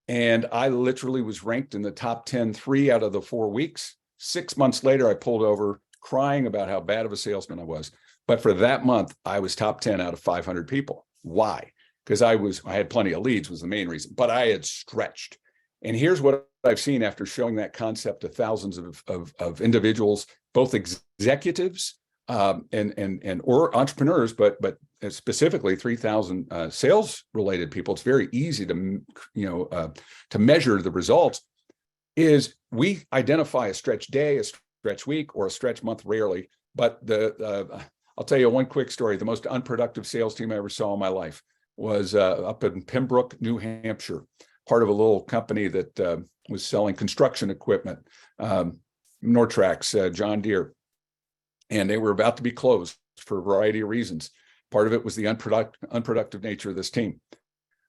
Speaker 2: And I literally was ranked in the top 10, 3 out of the 4 weeks. 6 months later, I pulled over crying about how bad of a salesman I was. But for that month, I was top 10 out of 500 people. Why? Because I had plenty of leads was the main reason, but I had stretched. And here's what I've seen after showing that concept to thousands of individuals, both executives and or entrepreneurs, but specifically 3,000 sales related people. It's very easy to measure the results. Is we identify a stretch day, a stretch week, or a stretch month rarely. But I'll tell you one quick story. The most unproductive sales team I ever saw in my life was up in Pembroke, New Hampshire, part of a little company that was selling construction equipment, Nortrax, John Deere, and they were about to be closed for a variety of reasons. Part of it was the unproductive nature of this team.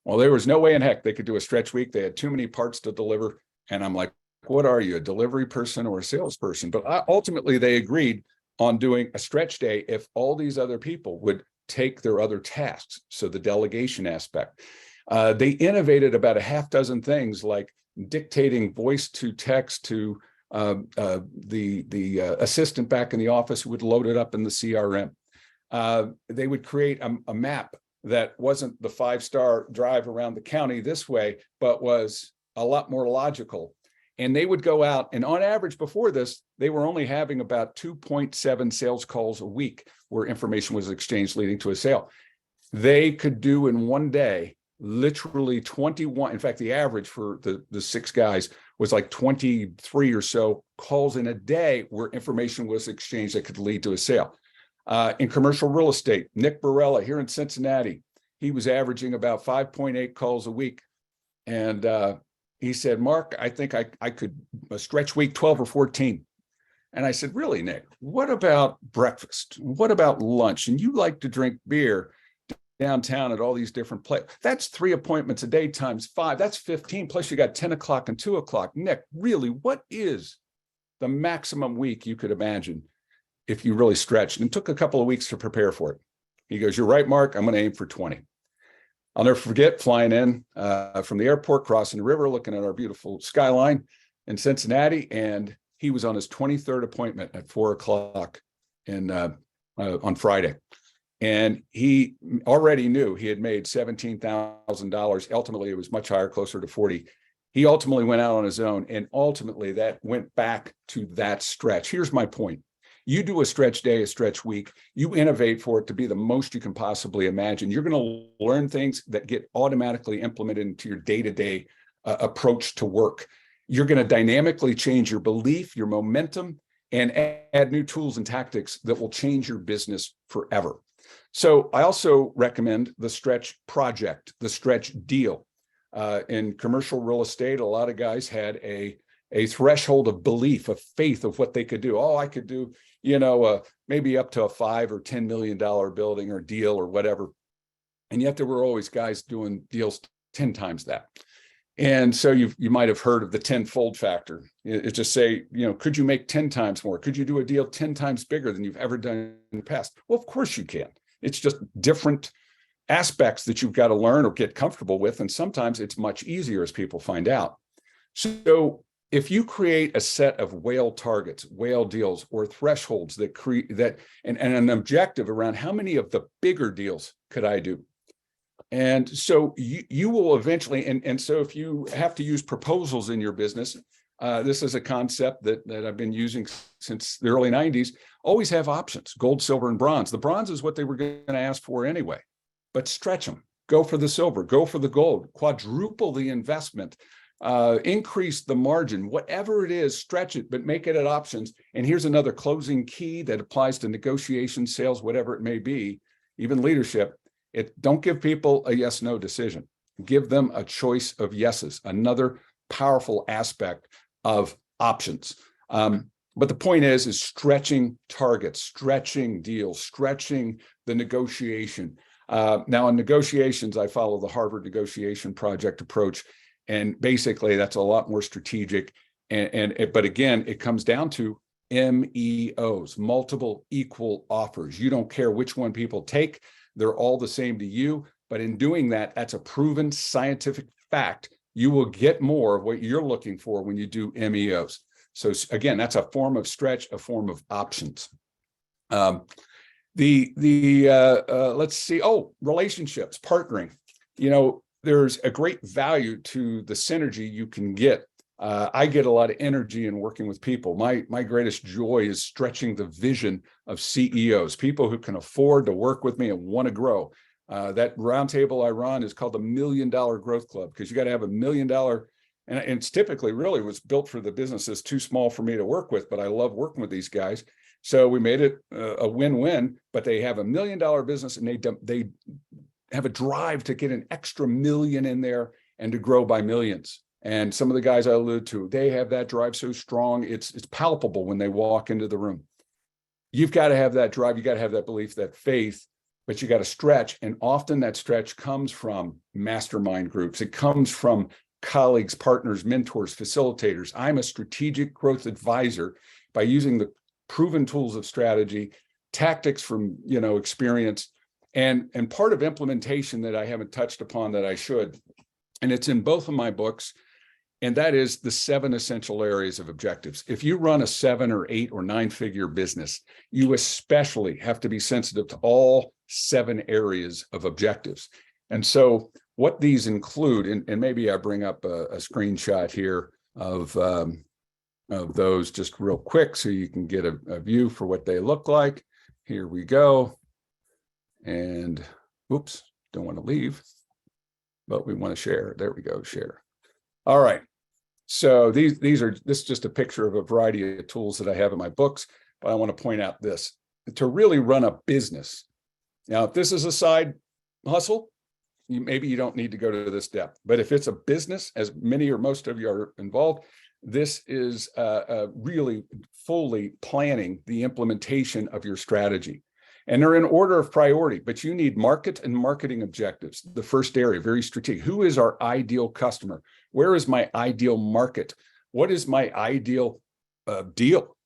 Speaker 2: Well, there was no way in heck they could do a stretch week. They had too many parts to deliver. And I'm like, what are you, a delivery person or a salesperson? But ultimately, they agreed on doing a stretch day if all these other people would take their other tasks. So the delegation aspect. They innovated about a half dozen things, like dictating voice to text to the assistant back in the office who would load it up in the CRM. They would create a map that wasn't the 5-star drive around the county this way, but was a lot more logical. And they would go out, and on average before this, they were only having about 2.7 sales calls a week where information was exchanged leading to a sale. They could do in one day literally 21. In fact, the average for the 6 guys was like 23 or so calls in a day where information was exchanged that could lead to a sale. In commercial real estate, Nick Barella here in Cincinnati, he was averaging about 5.8 calls a week. And he said, Mark, I think I could stretch week 12 or 14. And I said, really, Nick, what about breakfast? What about lunch? And you like to drink beer downtown at all these different places. That's 3 appointments a day times 5. That's 15. Plus you got 10 o'clock and 2 o'clock. Nick, really, what is the maximum week you could imagine if you really stretched? And it took a couple of weeks to prepare for it. He goes, you're right, Mark. I'm going to aim for 20. I'll never forget flying in from the airport, crossing the river, looking at our beautiful skyline in Cincinnati. And he was on his 23rd appointment at 4 o'clock on Friday. And he already knew he had made $17,000. Ultimately, it was much higher, closer to 40. He ultimately went out on his own, and ultimately that went back to that stretch. Here's my point. You do a stretch day, a stretch week, you innovate for it to be the most you can possibly imagine. You're going to learn things that get automatically implemented into your day-to-day approach to work. You're going to dynamically change your belief, your momentum, and add new tools and tactics that will change your business forever. So I also recommend the stretch project, the stretch deal. In commercial real estate, a lot of guys had a threshold of belief, of faith of what they could do. Oh, I could do, maybe up to a $5 or $10 million building or deal or whatever. And yet there were always guys doing deals 10 times that. And so you might have heard of the 10-fold factor. It's just say, could you make 10 times more? Could you do a deal 10 times bigger than you've ever done in the past? Well, of course you can. It's just different aspects that you've got to learn or get comfortable with. And sometimes it's much easier, as people find out. So if you create a set of whale targets, whale deals, or thresholds that create that, and an objective around how many of the bigger deals could I do? And so you will eventually, and so if you have to use proposals in your business, this is a concept that I've been using since the early 90s, always have options, gold, silver, and bronze. The bronze is what they were going to ask for anyway, but stretch them, go for the silver, go for the gold, quadruple the investment, increase the margin, whatever it is, stretch it, but make it at options. And here's another closing key that applies to negotiation, sales, whatever it may be, even leadership. Don't give people a yes/no decision. Give them a choice of yeses, another powerful aspect of options. But the point is stretching targets, stretching deals, stretching the negotiation. Now in negotiations, I follow the Harvard Negotiation Project approach. And basically that's a lot more strategic. But again, it comes down to MEOs, multiple equal offers. You don't care which one people take. They're all the same to you. But in doing that, that's a proven scientific fact. You will get more of what you're looking for when you do MEOs. So again, that's a form of stretch, a form of options. Let's see. Oh, relationships, partnering. There's a great value to the synergy you can get. I get a lot of energy in working with people. My greatest joy is stretching the vision of CEOs, people who can afford to work with me and want to grow. That roundtable I run is called the $1 Million Growth Club, because you got to have $1 million. And it's typically really was built for the businesses too small for me to work with, but I love working with these guys. So we made it a win-win, but they have $1 million business and they have a drive to get an extra million in there and to grow by millions. And some of the guys I allude to, they have that drive so strong, it's palpable when they walk into the room. You've got to have that drive, you got to have that belief, that faith, but you got to stretch. And often that stretch comes from mastermind groups. It comes from colleagues, partners, mentors, facilitators. I'm a strategic growth advisor by using the proven tools of strategy, tactics from experience, and part of implementation that I haven't touched upon that I should. And it's in both of my books. And that is the 7 essential areas of objectives. If you run a 7 or 8 or 9-figure business, you especially have to be sensitive to all 7 areas of objectives. And so what these include, and maybe I bring up a screenshot here of those just real quick so you can get a view for what they look like. Here we go. And oops, don't want to leave, but we want to share. There we go, share. All right. So this is just a picture of a variety of tools that I have in my books, but I want to point out this. To really run a business. Now, if this is a side hustle, maybe you don't need to go to this depth, but if it's a business, as many or most of you are involved, this is really fully planning the implementation of your strategy. And they're in order of priority, but you need market and marketing objectives. The first area, very strategic. Who is our ideal customer? Where is my ideal market? What is my ideal deal?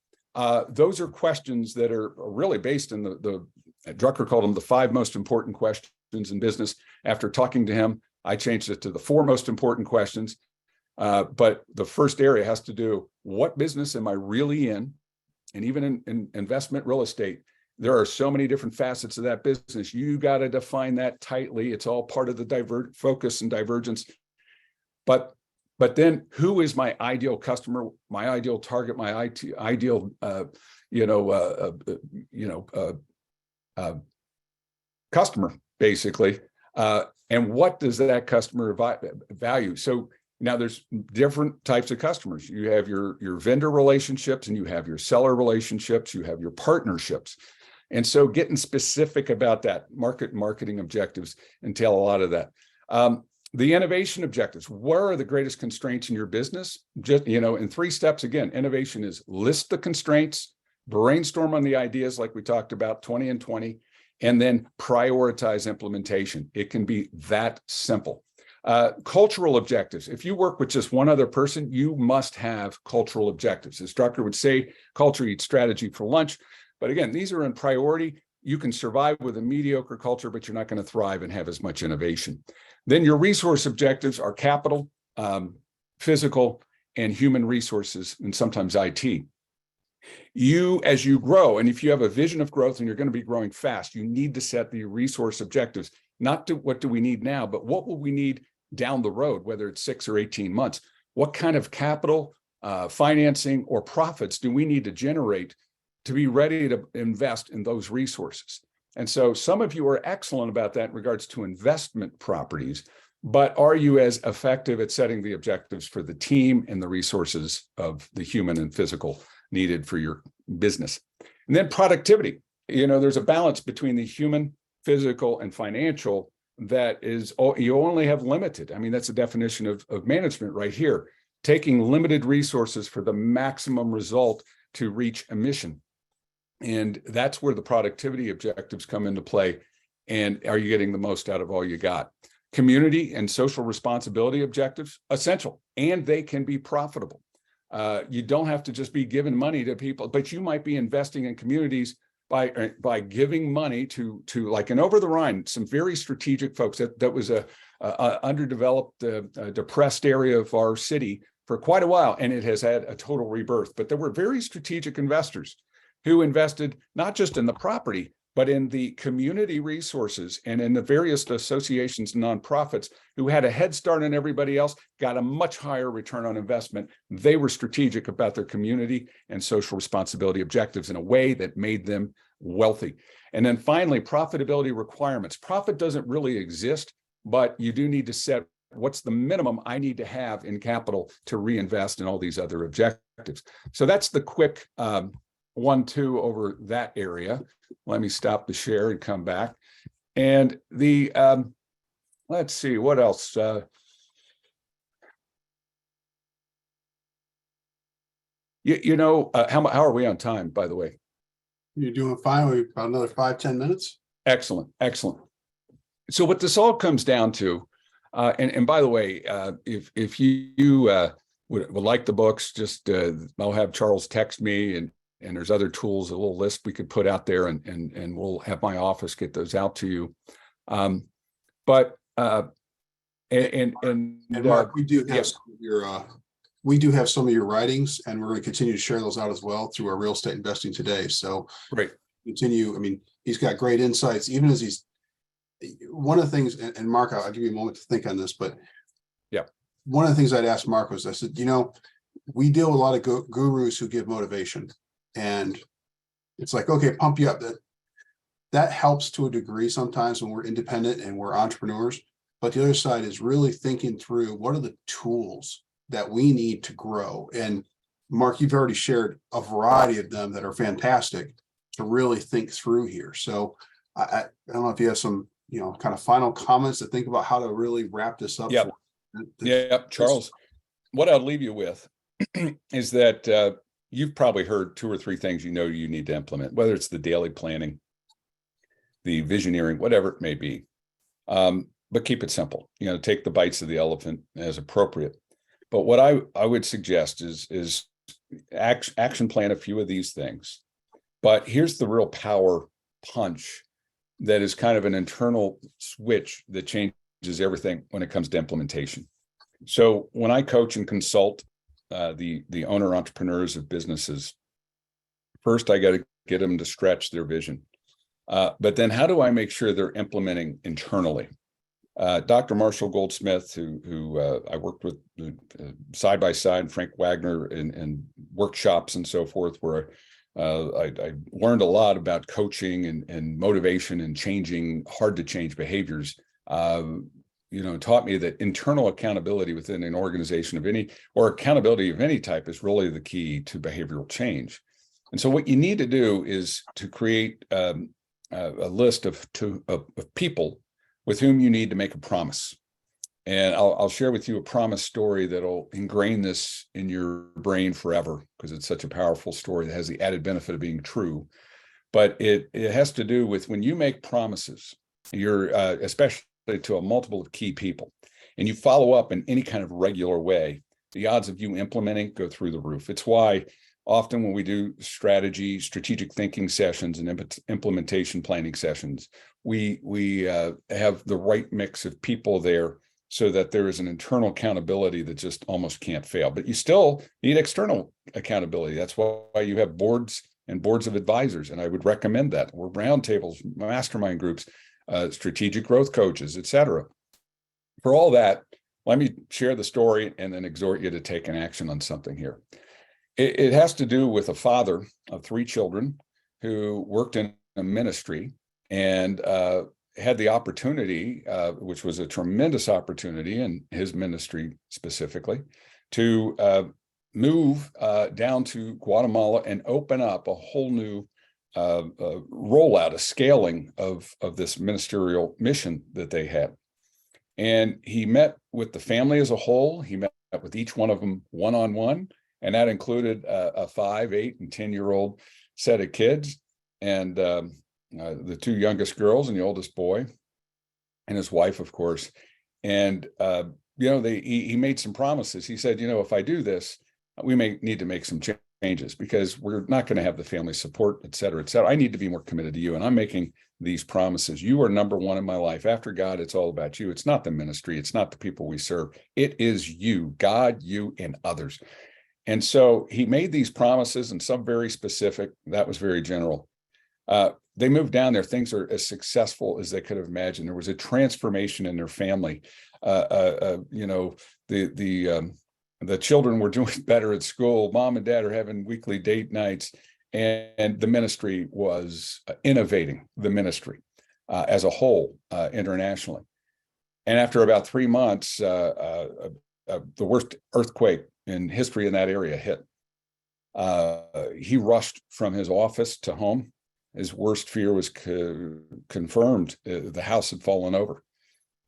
Speaker 2: Those are questions that are really based in the Drucker called them the 5 most important questions in business. After talking to him, I changed it to the 4 most important questions. But the first area has to do, what business am I really in? And even in investment real estate, there are so many different facets of that business. You got to define that tightly. It's all part of the focus and divergence. But then who is my ideal customer, my ideal target, my ideal, customer, basically. And what does that customer value? So now there's different types of customers. You have your vendor relationships, and you have your seller relationships, you have your partnerships. And so getting specific about that, marketing objectives entail a lot of that. The innovation objectives, where are the greatest constraints in your business? Just, in 3 steps, again, innovation is list the constraints, brainstorm on the ideas like we talked about, 20 and 20, and then prioritize implementation. It can be that simple. Cultural objectives. If you work with just one other person, you must have cultural objectives. As Drucker would say, culture eats strategy for lunch. But again, these are in priority. You can survive with a mediocre culture, but you're not going to thrive and have as much innovation. Then your resource objectives are capital, physical, and human resources, and sometimes IT. You, as you grow, and if you have a vision of growth and you're going to be growing fast, you need to set the resource objectives, not to what do we need now, but what will we need down the road, whether it's 6 or 18 months. What kind of capital, financing, or profits do we need to generate to be ready to invest in those resources? And so some of you are excellent about that in regards to investment properties, but are you as effective at setting the objectives for the team and the resources of the human and physical needed for your business? And then productivity. There's a balance between the human, physical, and financial that is, you only have limited. I mean, that's the definition of management right here, taking limited resources for the maximum result to reach a mission. And that's where the productivity objectives come into play. And are you getting the most out of all you got? Community and social responsibility objectives, essential, and they can be profitable. You don't have to just be giving money to people, but you might be investing in communities by giving money to like in Over the Rhine, some very strategic folks. That was a underdeveloped, depressed area of our city for quite a while, and it has had a total rebirth. But there were very strategic investors who invested not just in the property, but in the community resources and in the various associations and nonprofits who had a head start on everybody else, got a much higher return on investment. They were strategic about their community and social responsibility objectives in a way that made them wealthy. And then finally, profitability requirements. Profit doesn't really exist, but you do need to set what's the minimum I need to have in capital to reinvest in all these other objectives. So that's the quick 1-2 over that area. Let me stop the share and come back. And the, let's see, what else? How are we on time, by the way?
Speaker 1: You're doing fine. We've got another 5-10 minutes.
Speaker 2: Excellent. So what this all comes down to, and by the way, if you would like the books, just I'll have Charles text me, and there's other tools, a little list we could put out there, and we'll have my office get those out to you. But Mark,
Speaker 1: we do have some of your some of your writings, and we're going to continue to share those out as well through our real estate investing today. So
Speaker 2: great.
Speaker 1: Continue. I mean, he's got great insights, even as he's one of the things, and Mark, I'll give you a moment to think on this, but
Speaker 2: yeah,
Speaker 1: one of the things I'd asked Mark was, I said, we deal with a lot of gurus who give motivation. And it's like, okay, pump you up. That helps to a degree sometimes when we're independent and we're entrepreneurs. But the other side is really thinking through what are the tools that we need to grow. And Mark, you've already shared a variety of them that are fantastic to really think through here. So I don't know if you have some, kind of final comments to think about how to really wrap this up.
Speaker 2: Yep. Charles, what I'll leave you with is that you've probably heard 2 or 3 things you need to implement, whether it's the daily planning, the visioneering, whatever it may be. But keep it simple. Take the bites of the elephant as appropriate. But what I would suggest is action plan a few of these things. But here's the real power punch that is kind of an internal switch that changes everything when it comes to implementation. So when I coach and consult the owner entrepreneurs of businesses, first I got to get them to stretch their vision. But then how do I make sure they're implementing internally? Dr. Marshall Goldsmith, who I worked with side by side, Frank Wagner, in workshops and so forth, where I learned a lot about coaching and motivation and changing hard to change behaviors. Taught me that internal accountability within an organization of any, or accountability of any type, is really the key to behavioral change. And so what you need to do is to create a list of people with whom you need to make a promise. And I'll share with you a promise story that'll ingrain this in your brain forever, because it's such a powerful story that has the added benefit of being true. But it has to do with when you make promises, you're especially to a multiple of key people, and you follow up in any kind of regular way, the odds of you implementing go through the roof. It's why often when we do strategic thinking sessions and implementation planning sessions, we have the right mix of people there so that there is an internal accountability that just almost can't fail. But you still need external accountability. That's why you have boards and boards of advisors. And I would recommend that, or roundtables, mastermind groups, strategic growth coaches, et cetera. For all that, let me share the story and then exhort you to take an action on something here. It has to do with a father of 3 children who worked in a ministry and had the opportunity, which was a tremendous opportunity in his ministry specifically, to move down to Guatemala and open up a whole new rollout, a scaling of this ministerial mission that they had. And he met with the family as a whole. He met with each one of them one-on-one, and that included a 5, 8, and 10-year-old set of kids, and the 2 youngest girls and the oldest boy, and his wife, of course. And he made some promises. He said, if I do this, we may need to make some changes because we're not going to have the family support, et cetera, et cetera. I need to be more committed to you, and I'm making these promises. You are number one in my life. After God, it's all about you. It's not the ministry. It's not the people we serve. It is you, God, you, and others. And so he made these promises, and some very specific. That was very general. They moved down there. Things are as successful as they could have imagined. There was a transformation in their family. The children were doing better at school. Mom and dad are having weekly date nights, and the ministry was innovating the ministry as a whole internationally. And after about 3 months, the worst earthquake in history in that area hit. He rushed from his office to home. His worst fear was confirmed. The house had fallen over,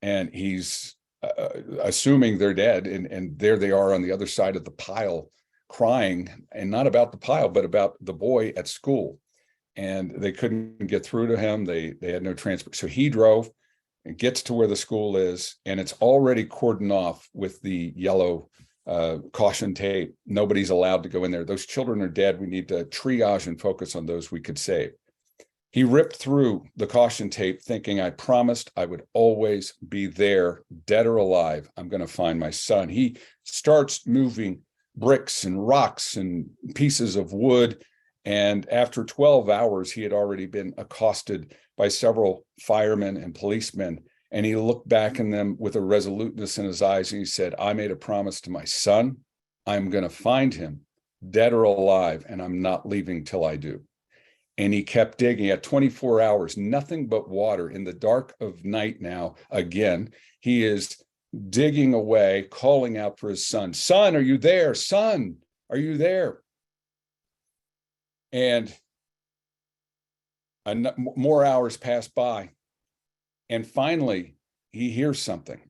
Speaker 2: and he's assuming they're dead. And there they are on the other side of the pile, crying, and not about the pile, but about the boy at school. And they couldn't get through to him. They had no transport. So he drove and gets to where the school is, and it's already cordoned off with the yellow caution tape. Nobody's allowed to go in there. Those children are dead. We need to triage and focus on those we could save. He ripped through the caution tape thinking, I promised I would always be there, dead or alive. I'm going to find my son. He starts moving bricks and rocks and pieces of wood. And after 12 hours, he had already been accosted by several firemen and policemen. And he looked back in them with a resoluteness in his eyes. And he said, I made a promise to my son. I'm going to find him, dead or alive, and I'm not leaving till I do. And he kept digging at 24 hours, nothing but water in the dark of night. Now, again, he is digging away, calling out for his son. Son, are you there? Son, are you there? And more hours pass by. And finally, he hears something.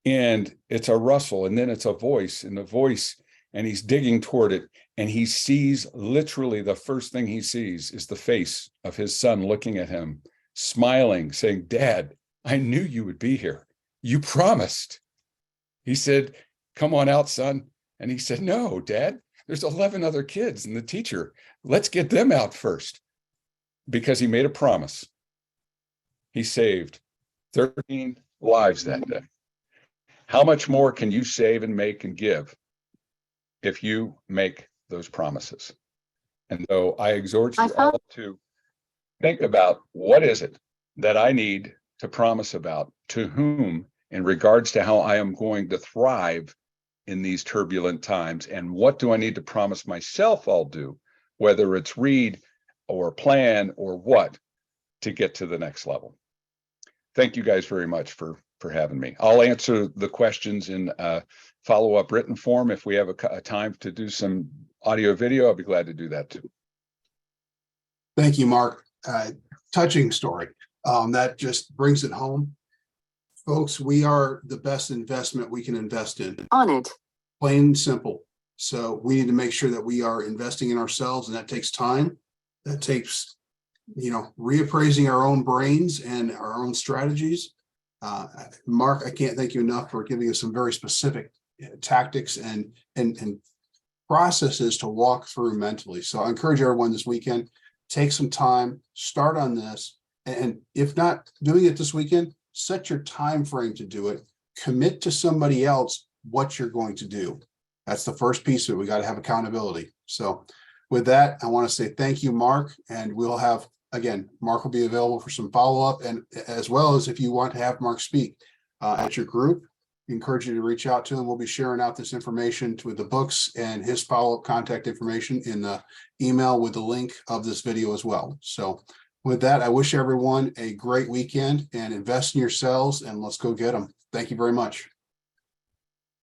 Speaker 2: And it's a rustle, and then it's a voice, and the voice, and he's digging toward it. And he sees, literally the first thing he sees is the face of his son looking at him, smiling, saying, Dad, I knew you would be here. You promised. He said, come on out, son. And he said, no, Dad, there's 11 other kids and the teacher. Let's get them out first. Because he made a promise. He saved 13 lives that day. How much more can you save and make and give if you make those promises? And so I exhort you all to think about, what is it that I need to promise about to whom in regards to how I am going to thrive in these turbulent times, and what do I need to promise myself I'll do, whether it's read or plan or what, to get to the next level. Thank you guys very much for having me. I'll answer the questions in follow-up written form. If we have a time to do some audio video, I'll be glad to do that too.
Speaker 1: Thank you, Mark. Touching story. That just brings it home. Folks, we are the best investment we can invest in.
Speaker 3: On it.
Speaker 1: Plain and simple. So we need to make sure that we are investing in ourselves, and that takes time. That takes, reappraising our own brains and our own strategies. Mark, I can't thank you enough for giving us some very specific tactics and processes to walk through mentally. So I encourage everyone this weekend, take some time, start on this. And if not doing it this weekend, set your time frame to do it. Commit to somebody else what you're going to do. That's the first piece of it. We got to have accountability. So with that, I want to say thank you, Mark. And we'll have, again, Mark will be available for some follow-up, and as well as if you want to have Mark speak at your group, we encourage you to reach out to him. We'll be sharing out this information with the books and his follow-up contact information in the email with the link of this video as well. So with that, I wish everyone a great weekend, and invest in yourselves, and let's go get them. Thank you very much.